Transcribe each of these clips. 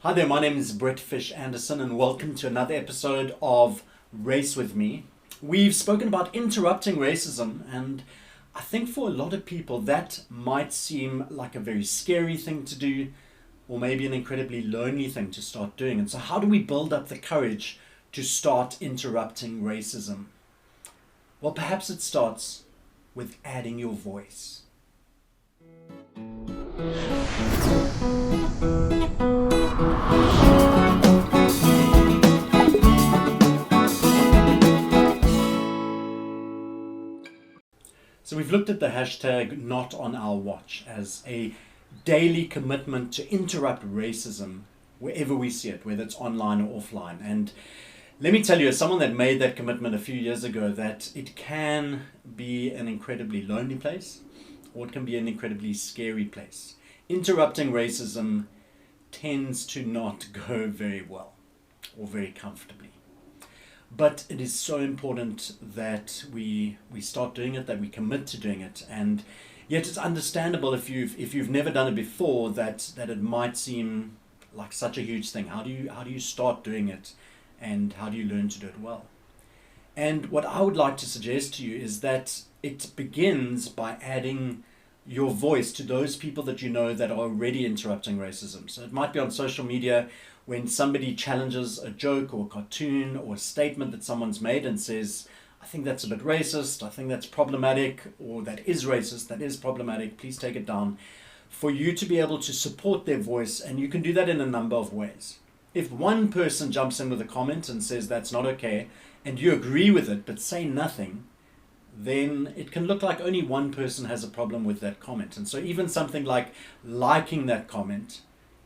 Hi there, my name is Brett Fish Anderson, and welcome to another episode of Race With Me. We've spoken about interrupting racism, and I think for a lot of people that might seem like a very scary thing to do, or maybe an incredibly lonely thing to start doing. And so, how do we build up the courage to start interrupting racism? Well, perhaps it starts with adding your voice. So we've looked at the hashtag not on our watch as a daily commitment to interrupt racism wherever we see it, whether it's online or offline. And let me tell you, as someone that made that commitment a few years ago, that it can be an incredibly lonely place, or it can be an incredibly scary place. Interrupting racism tends to not go very well or very comfortably. But it is so important that we start doing it, that we commit to doing it. And yet it's understandable if you've never done it before that it might seem like such a huge thing. How do you start doing it, and how do you learn to do it well? And what I would like to suggest to you is that it begins by adding your voice to those people that you know that are already interrupting racism. So it might be on social media when somebody challenges a joke or a cartoon or a statement that someone's made and says, I think that's a bit racist, I think that's problematic, or that is racist, that is problematic, please take it down. For you to be able to support their voice, and you can do that in a number of ways. If one person jumps in with a comment and says that's not okay, and you agree with it but say nothing, then it can look like only one person has a problem with that comment. And so even something like liking that comment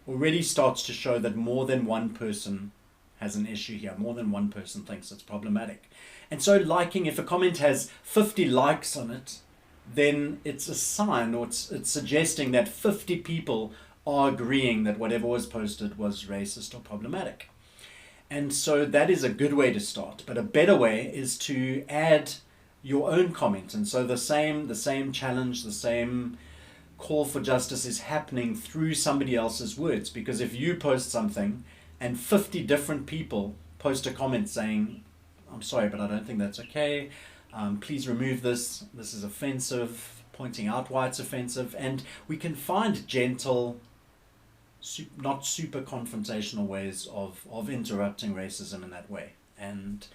already starts to show that more than one person has an issue here. More than one person thinks it's problematic. And so liking, if a comment has 50 likes on it, then it's a sign, or it's suggesting that 50 people are agreeing that whatever was posted was racist or problematic. And so that is a good way to start. But a better way is to add your own comment. And so the same challenge, the same call for justice is happening through somebody else's words. Because if you post something and 50 different people post a comment saying, I'm sorry, but I don't think that's okay, please remove this is offensive, pointing out why it's offensive, and we can find gentle, not super confrontational ways of interrupting racism in that way. And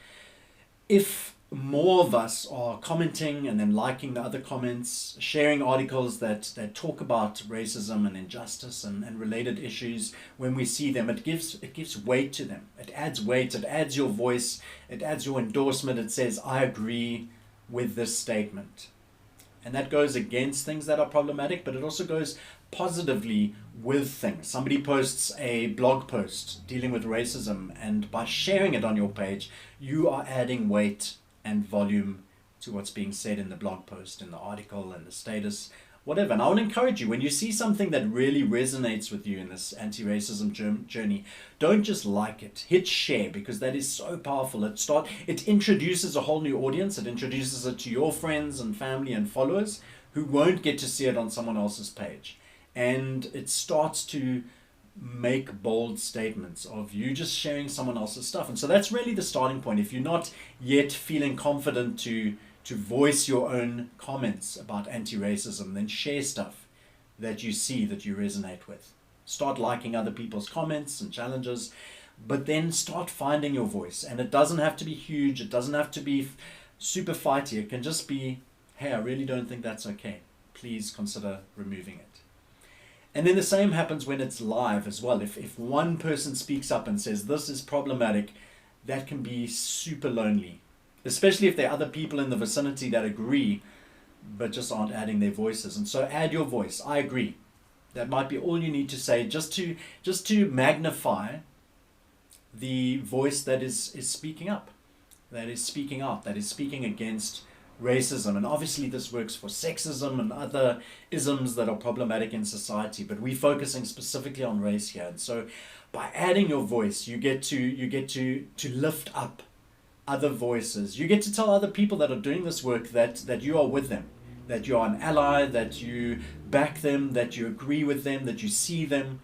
if more of us are commenting and then liking the other comments, sharing articles that talk about racism and injustice and related issues, when we see them, it gives weight to them. It adds weight, it adds your voice, it adds your endorsement. It says, I agree with this statement. And that goes against things that are problematic, but it also goes positively with things. Somebody posts a blog post dealing with racism, and by sharing it on your page, you are adding weight and volume to what's being said in the blog post, in the article, and the status, whatever. And I would encourage you, when you see something that really resonates with you in this anti-racism journey, don't just like it. Hit share, because that is so powerful. It introduces a whole new audience. It introduces it to your friends and family and followers who won't get to see it on someone else's page. And it starts to make bold statements of you just sharing someone else's stuff. And so that's really the starting point. If you're not yet feeling confident to voice your own comments about anti-racism, then share stuff that you see that you resonate with. Start liking other people's comments and challenges, but then start finding your voice. And it doesn't have to be huge. It doesn't have to be super fighty. It can just be, hey, I really don't think that's okay. Please consider removing it. And then the same happens when it's live as well. If one person speaks up and says, this is problematic, that can be super lonely, especially if there are other people in the vicinity that agree, but just aren't adding their voices. And so add your voice. I agree. That might be all you need to say, just to magnify the voice that is speaking up, that is speaking out, that is speaking against racism. And obviously this works for sexism and other isms that are problematic in society, but we're focusing specifically on race here. And so by adding your voice, you get to lift up other voices. You get to tell other people that are doing this work that you are with them, that you are an ally, that you back them, that you agree with them, that you see them,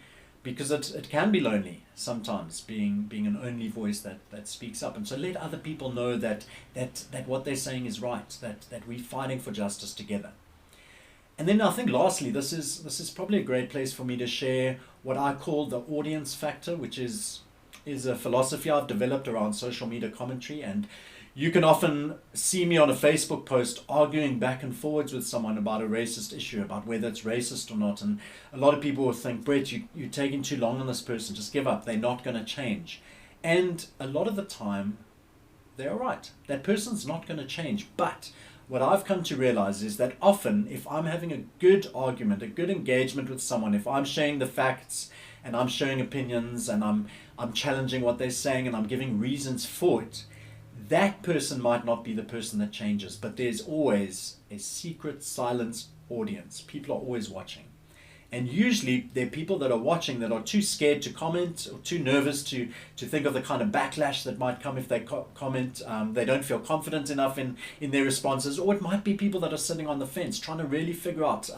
because it can be lonely sometimes, being an only voice that speaks up. And so let other people know that what they're saying is right, that we're fighting for justice together. And then I think lastly, this is probably a great place for me to share what I call the audience factor, which is a philosophy I've developed around social media commentary. And you can often see me on a Facebook post arguing back and forwards with someone about a racist issue, about whether it's racist or not. And a lot of people will think, Brett, you're taking too long on this person, just give up, they're not going to change. And a lot of the time, they're right. That person's not going to change. But what I've come to realize is that often, if I'm having a good argument, a good engagement with someone, if I'm sharing the facts and I'm sharing opinions and I'm challenging what they're saying and I'm giving reasons for it, that person might not be the person that changes, but there's always a secret silence audience. People are always watching. And usually there are people that are watching that are too scared to comment or too nervous to think of the kind of backlash that might come if they comment. They don't feel confident enough in their responses. Or it might be people that are sitting on the fence trying to really figure out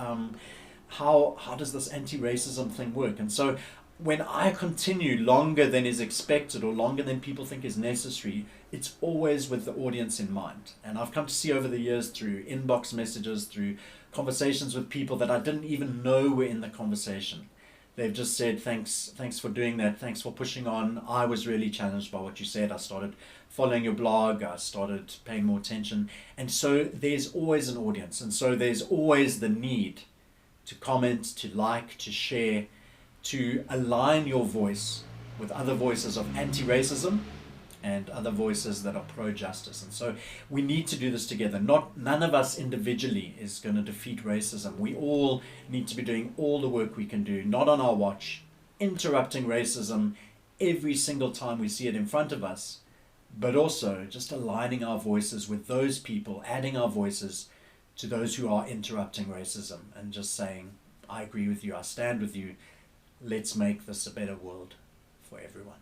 how does this anti-racism thing work. And so when I continue longer than is expected or longer than people think is necessary, it's always with the audience in mind. And I've come to see over the years through inbox messages, through conversations with people that I didn't even know were in the conversation. They've just said, thanks for doing that, thanks for pushing on. I was really challenged by what you said. I started following your blog, I started paying more attention. And so there's always an audience. And so there's always the need to comment, to like, to share, to align your voice with other voices of anti-racism and other voices that are pro-justice. And so we need to do this together. None of us individually is going to defeat racism. We all need to be doing all the work we can do, not on our watch, interrupting racism every single time we see it in front of us, but also just aligning our voices with those people, adding our voices to those who are interrupting racism and just saying, I agree with you, I stand with you, let's make this a better world for everyone.